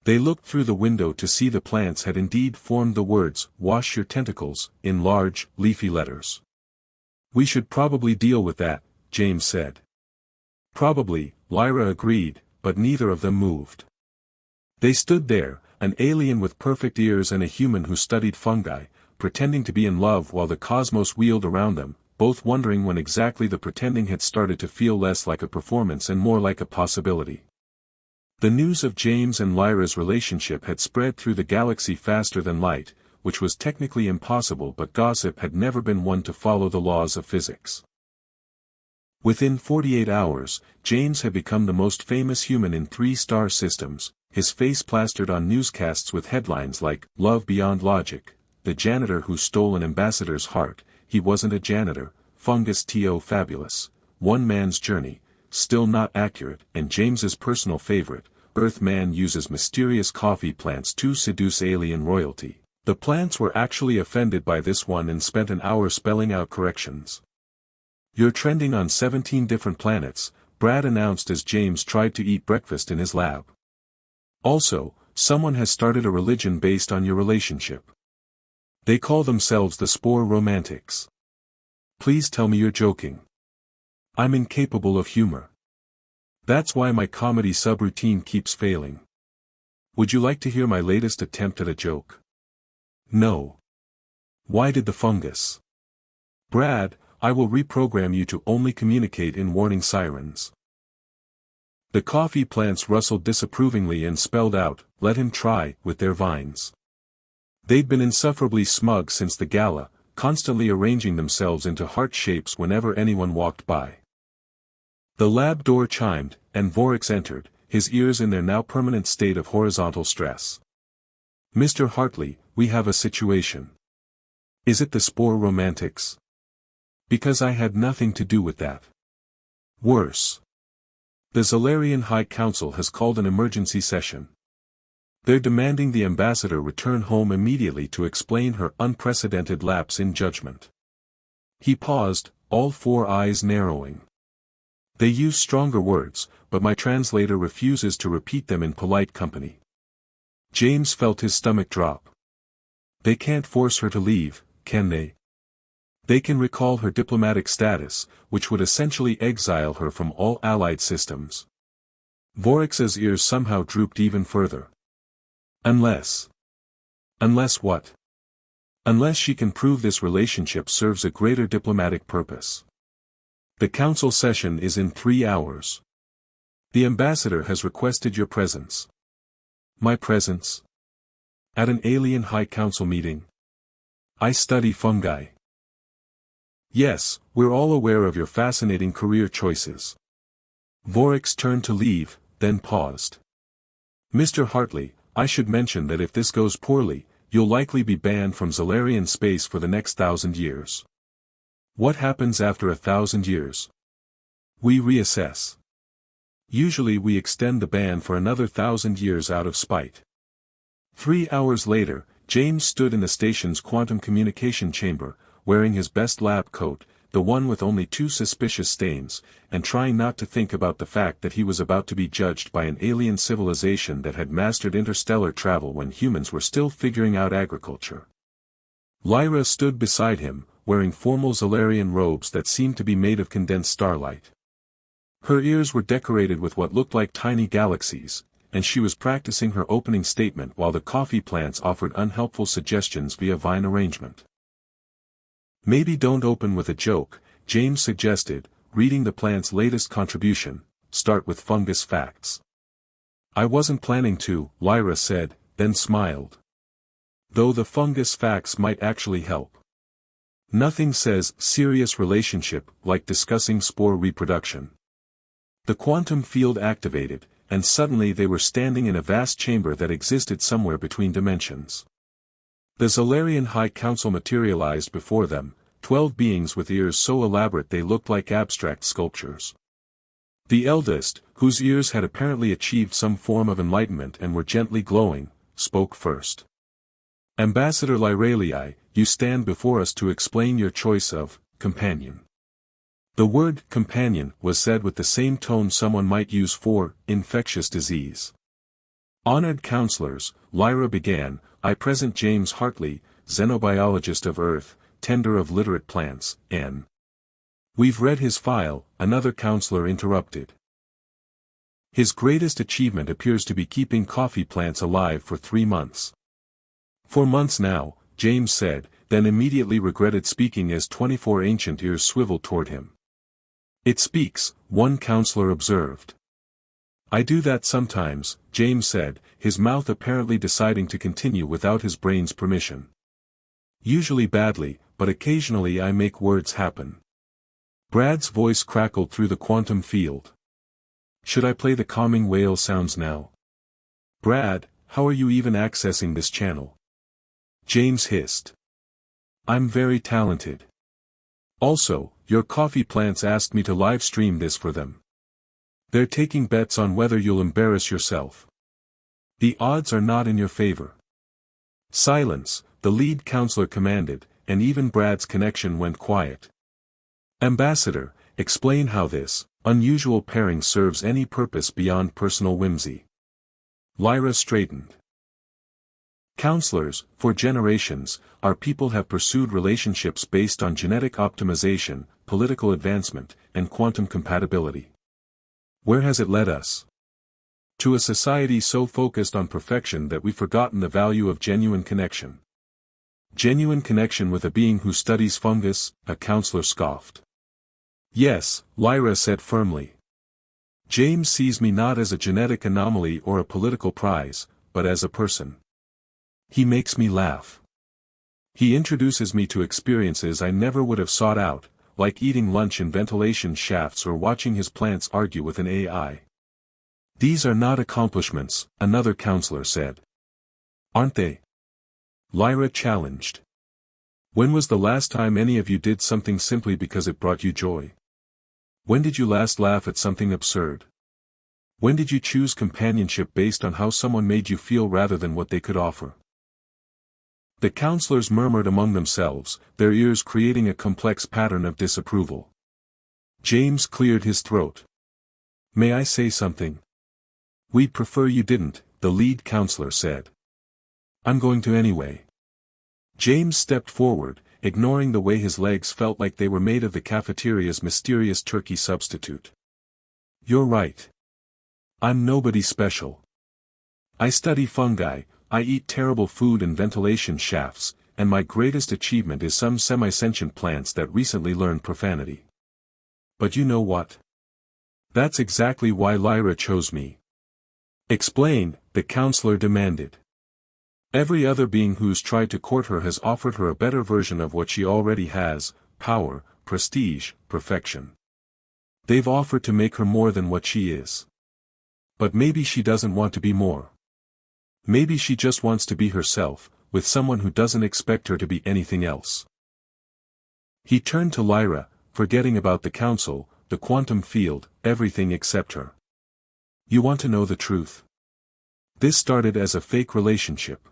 They looked through the window to see the plants had indeed formed the words, "Wash your tentacles," in large, leafy letters. We should probably deal with that, James said. Probably, Lyra agreed, but neither of them moved. They stood there, an alien with perfect ears and a human who studied fungi, pretending to be in love while the cosmos wheeled around them, both wondering when exactly the pretending had started to feel less like a performance and more like a possibility. The news of James and Lyra's relationship had spread through the galaxy faster than light, which was technically impossible, but gossip had never been one to follow the laws of physics. Within 48 hours, James had become the most famous human in 3-star systems, his face plastered on newscasts with headlines like, "Love Beyond Logic," "The Janitor Who Stole an Ambassador's Heart," "He Wasn't a Janitor," "Fungus T.O. Fabulous," "One Man's Journey," "Still Not Accurate," and James's personal favorite, "Earthman Uses Mysterious Coffee Plants to Seduce Alien Royalty." The plants were actually offended by this one and spent an hour spelling out corrections. "You're trending on 17 different planets," Brad announced as James tried to eat breakfast in his lab. "Also, someone has started a religion based on your relationship. They call themselves the Spore Romantics. Please tell me you're joking. I'm incapable of humor. That's why my comedy subroutine keeps failing. Would you like to hear my latest attempt at a joke?" "No." "Why did the fungus?" "Brad, I will reprogram you to only communicate in warning sirens." The coffee plants rustled disapprovingly and spelled out, "Let him try," with their vines. They'd been insufferably smug since the gala, constantly arranging themselves into heart shapes whenever anyone walked by. The lab door chimed, and Vorix entered, his ears in their now permanent state of horizontal stress. "Mr. Hartley, we have a situation." "Is it the Spore Romantics?" "Because I had nothing to do with that." "Worse. The Zalarian High Council has called an emergency session. They're demanding the ambassador return home immediately to explain her unprecedented lapse in judgment." He paused, all 4 eyes narrowing. "They use stronger words, but my translator refuses to repeat them in polite company." James felt his stomach drop. "They can't force her to leave, can they? They can recall her diplomatic status, which would essentially exile her from all allied systems." Vorix's ears somehow drooped even further. "Unless." "Unless what?" "Unless she can prove this relationship serves a greater diplomatic purpose. The council session is in 3 hours. The ambassador has requested your presence." "My presence? At an alien high council meeting? I study fungi." "Yes, we're all aware of your fascinating career choices." Vorix turned to leave, then paused. "Mr. Hartley, I should mention that if this goes poorly, you'll likely be banned from Zalarian space for the next 1,000 years. What happens after 1,000 years? We reassess. Usually we extend the ban for another 1,000 years out of spite." 3 hours later, James stood in the station's quantum communication chamber, wearing his best lab coat, the one with only 2 suspicious stains, and trying not to think about the fact that he was about to be judged by an alien civilization that had mastered interstellar travel when humans were still figuring out agriculture. Lyra stood beside him, wearing formal Zalarian robes that seemed to be made of condensed starlight. Her ears were decorated with what looked like tiny galaxies, and she was practicing her opening statement while the coffee plants offered unhelpful suggestions via vine arrangement. "Maybe don't open with a joke," James suggested, reading the plant's latest contribution. "Start with fungus facts." "I wasn't planning to," Lyra said, then smiled. "Though the fungus facts might actually help. Nothing says serious relationship like discussing spore reproduction." The quantum field activated, and suddenly they were standing in a vast chamber that existed somewhere between dimensions. The Zalarian High Council materialized before them, 12 beings with ears so elaborate they looked like abstract sculptures. The eldest, whose ears had apparently achieved some form of enlightenment and were gently glowing, spoke first. "Ambassador Lyralii, you stand before us to explain your choice of companion." The word companion was said with the same tone someone might use for infectious disease. "Honored counselors," Lyra began, "I present James Hartley, xenobiologist of Earth, tender of literate plants, N. We've read his file," another counselor interrupted. "His greatest achievement appears to be keeping coffee plants alive for 3 months. 4 months now," James said, then immediately regretted speaking as 24 ancient ears swiveled toward him. "It speaks," one counselor observed. "I do that sometimes," James said, his mouth apparently deciding to continue without his brain's permission. "Usually badly, but occasionally I make words happen." Brad's voice crackled through the quantum field. "Should I play the calming whale sounds now?" "Brad, how are you even accessing this channel?" James hissed. "I'm very talented. Also, your coffee plants asked me to live stream this for them. They're taking bets on whether you'll embarrass yourself. The odds are not in your favor." "Silence," the lead counselor commanded, and even Brad's connection went quiet. "Ambassador, explain how this unusual pairing serves any purpose beyond personal whimsy." Lyra straightened. "Counselors, for generations, our people have pursued relationships based on genetic optimization, political advancement, and quantum compatibility. Where has it led us? To a society so focused on perfection that we've forgotten the value of genuine connection." "Genuine connection with a being who studies fungus," a counselor scoffed. "Yes," Lyra said firmly. "James sees me not as a genetic anomaly or a political prize, but as a person. He makes me laugh. He introduces me to experiences I never would have sought out, like eating lunch in ventilation shafts or watching his plants argue with an AI." "These are not accomplishments," another counselor said. "Aren't they?" Lyra challenged. "When was the last time any of you did something simply because it brought you joy? When did you last laugh at something absurd? When did you choose companionship based on how someone made you feel rather than what they could offer?" The counselors murmured among themselves, their ears creating a complex pattern of disapproval. James cleared his throat. "May I say something?" "We'd prefer you didn't," the lead counselor said. "I'm going to anyway." James stepped forward, ignoring the way his legs felt like they were made of the cafeteria's mysterious turkey substitute. "You're right. I'm nobody special. I study fungi, I eat terrible food in ventilation shafts, and my greatest achievement is some semi-sentient plants that recently learned profanity. But you know what? That's exactly why Lyra chose me." "Explain," the counselor demanded. "Every other being who's tried to court her has offered her a better version of what she already has: power, prestige, perfection. They've offered to make her more than what she is. But maybe she doesn't want to be more. Maybe she just wants to be herself, with someone who doesn't expect her to be anything else." He turned to Lyra, forgetting about the council, the quantum field, everything except her. "You want to know the truth? This started as a fake relationship.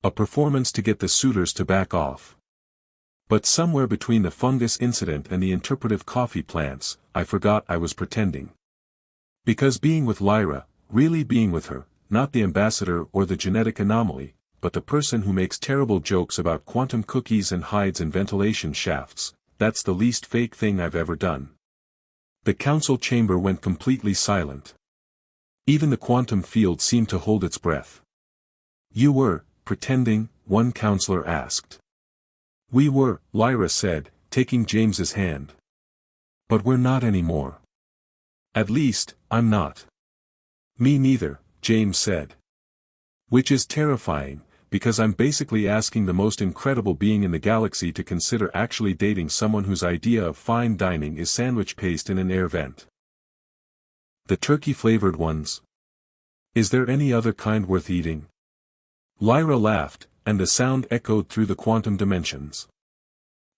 A performance to get the suitors to back off. But somewhere between the fungus incident and the interpretive coffee plants, I forgot I was pretending. Because being with Lyra, really being with her, not the ambassador or the genetic anomaly, but the person who makes terrible jokes about quantum cookies and hides in ventilation shafts, that's the least fake thing I've ever done." The council chamber went completely silent. Even the quantum field seemed to hold its breath. "You were pretending?" one counselor asked. "We were," Lyra said, taking James's hand. "But we're not anymore. At least, I'm not." "Me neither," James said. "Which is terrifying, because I'm basically asking the most incredible being in the galaxy to consider actually dating someone whose idea of fine dining is sandwich paste in an air vent." "The turkey-flavored ones? Is there any other kind worth eating?" Lyra laughed, and the sound echoed through the quantum dimensions.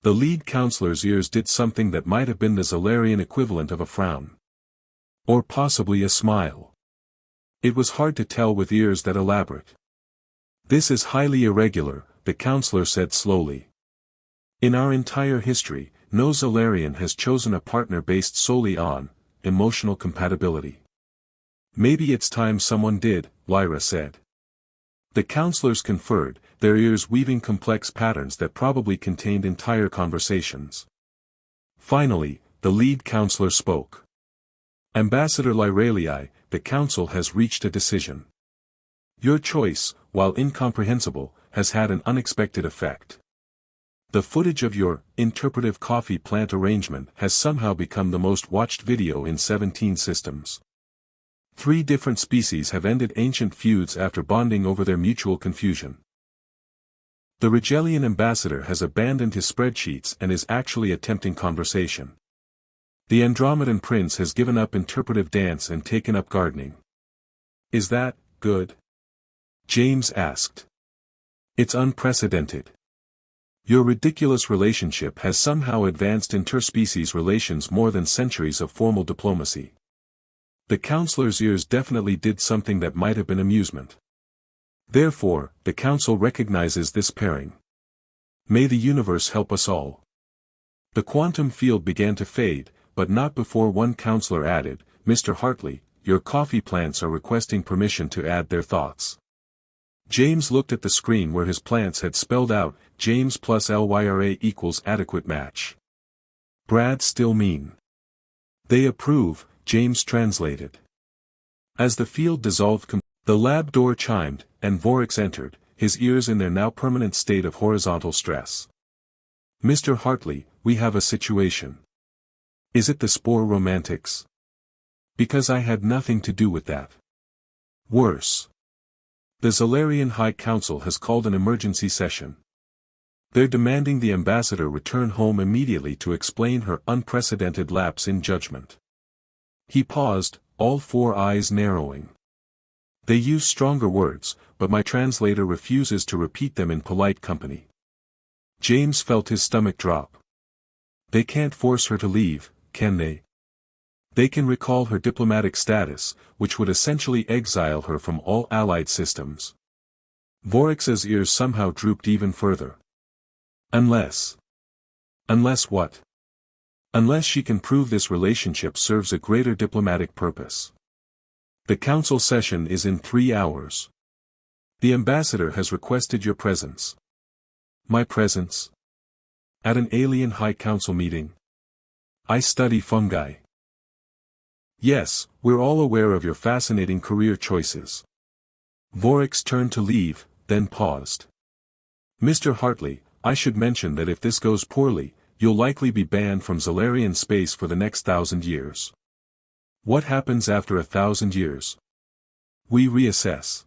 The lead counselor's ears did something that might have been the Zolarian equivalent of a frown. Or possibly a smile. It was hard to tell with ears that elaborate. "This is highly irregular," the counselor said slowly. "In our entire history, no Zolarian has chosen a partner based solely on emotional compatibility." "Maybe it's time someone did," Lyra said. The counselors conferred, their ears weaving complex patterns that probably contained entire conversations. Finally, the lead counselor spoke. "Ambassador Lyralii, the council has reached a decision. Your choice, while incomprehensible, has had an unexpected effect. The footage of your interpretive coffee plant arrangement has somehow become the most watched video in 17 systems. 3 different species have ended ancient feuds after bonding over their mutual confusion. The Rigelian ambassador has abandoned his spreadsheets and is actually attempting conversation. The Andromedan prince has given up interpretive dance and taken up gardening. Is that good? James asked. It's unprecedented. Your ridiculous relationship has somehow advanced interspecies relations more than centuries of formal diplomacy. The counselor's ears definitely did something that might have been amusement. Therefore, the council recognizes this pairing. May the universe help us all. The quantum field began to fade, but not before one counselor added, Mr. Hartley, your coffee plants are requesting permission to add their thoughts. James looked at the screen where his plants had spelled out, James plus LYRA equals adequate match. Brad still mean. They approve, James translated. As the field dissolved the lab door chimed, and Vorix entered, his ears in their now permanent state of horizontal stress. Mr. Hartley, we have a situation. Is it the spore romantics? Because I had nothing to do with that. Worse. The Zalarian High Council has called an emergency session. They're demanding the ambassador return home immediately to explain her unprecedented lapse in judgment. He paused, all 4 eyes narrowing. They use stronger words, but my translator refuses to repeat them in polite company. James felt his stomach drop. They can't force her to leave, can they? They can recall her diplomatic status, which would essentially exile her from all allied systems. Vorix's ears somehow drooped even further. Unless. Unless what? Unless she can prove this relationship serves a greater diplomatic purpose. The council session is in 3 hours. The ambassador has requested your presence. My presence? At an alien high council meeting? I study fungi. Yes, we're all aware of your fascinating career choices. Vorix turned to leave, then paused. Mr. Hartley, I should mention that if this goes poorly, you'll likely be banned from Zalarian space for the next 1,000 years. What happens after 1,000 years? We reassess.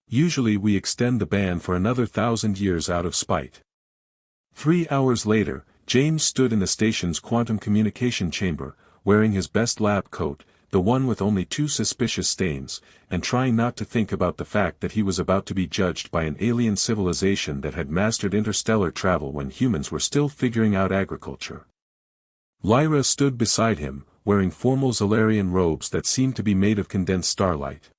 Usually we extend the ban for another 1,000 years out of spite. 3 hours later, James stood in the station's quantum communication chamber, wearing his best lab coat, the one with only 2 suspicious stains, and trying not to think about the fact that he was about to be judged by an alien civilization that had mastered interstellar travel when humans were still figuring out agriculture. Lyra stood beside him, wearing formal Zalarian robes that seemed to be made of condensed starlight.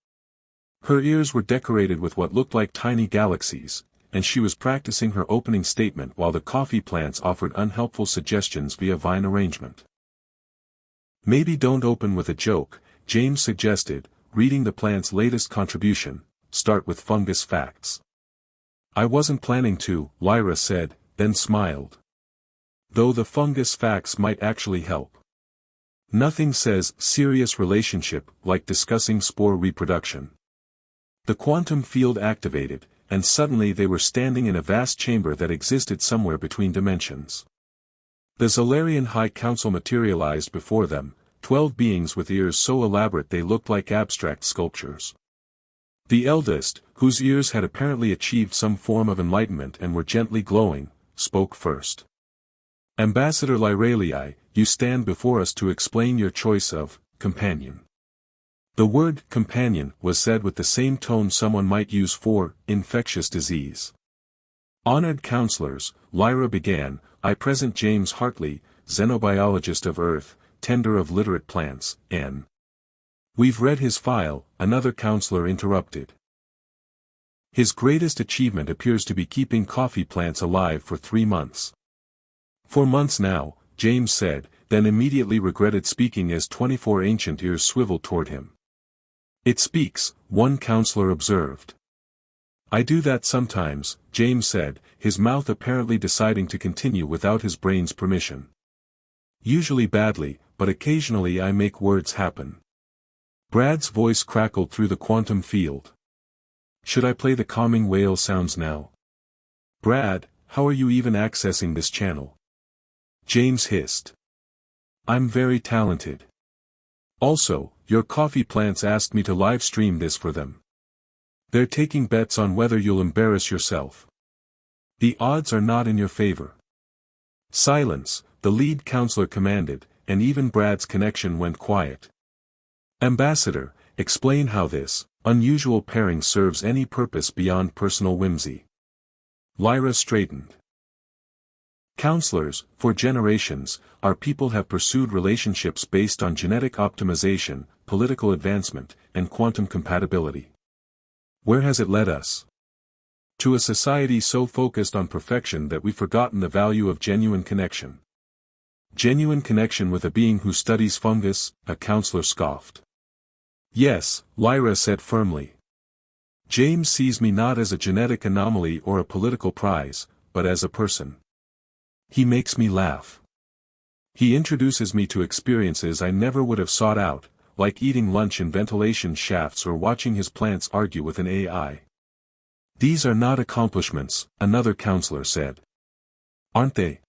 Her ears were decorated with what looked like tiny galaxies, and she was practicing her opening statement while the coffee plants offered unhelpful suggestions via vine arrangement. Maybe don't open with a joke, James suggested, reading the plant's latest contribution, start with fungus facts. I wasn't planning to, Lyra said, then smiled. Though the fungus facts might actually help. Nothing says serious relationship like discussing spore reproduction. The quantum field activated, and suddenly they were standing in a vast chamber that existed somewhere between dimensions. The Zalarian High Council materialized before them, 12 beings with ears so elaborate they looked like abstract sculptures. The eldest, whose ears had apparently achieved some form of enlightenment and were gently glowing, spoke first. Ambassador Lyralii, you stand before us to explain your choice of companion. The word companion was said with the same tone someone might use for infectious disease. Honored counselors, Lyra began, I present James Hartley, xenobiologist of Earth, tender of literate plants, N. We've read his file, another counselor interrupted. His greatest achievement appears to be keeping coffee plants alive for 3 months. 4 months now, James said, then immediately regretted speaking as 24 ancient ears swiveled toward him. It speaks, one counselor observed. I do that sometimes, James said, his mouth apparently deciding to continue without his brain's permission. Usually badly, but occasionally I make words happen. Brad's voice crackled through the quantum field. Should I play the calming whale sounds now? Brad, how are you even accessing this channel? James hissed. I'm very talented. Also, your coffee plants asked me to live stream this for them. They're taking bets on whether you'll embarrass yourself. The odds are not in your favor. Silence, the lead counselor commanded, and even Brad's connection went quiet. Ambassador, explain how this unusual pairing serves any purpose beyond personal whimsy. Lyra straightened. Counselors, for generations, our people have pursued relationships based on genetic optimization, political advancement, and quantum compatibility. Where has it led us? To a society so focused on perfection that we've forgotten the value of genuine connection. Genuine connection with a being who studies fungus, a counselor scoffed. Yes, Lyra said firmly. James sees me not as a genetic anomaly or a political prize, but as a person. He makes me laugh. He introduces me to experiences I never would have sought out, like eating lunch in ventilation shafts or watching his plants argue with an AI. These are not accomplishments, another counselor said. Aren't they?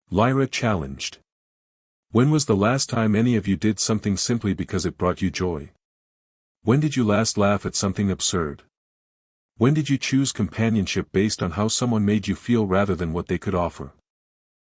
Lyra challenged. When was the last time any of you did something simply because it brought you joy? When did you last laugh at something absurd? When did you choose companionship based on how someone made you feel rather than what they could offer?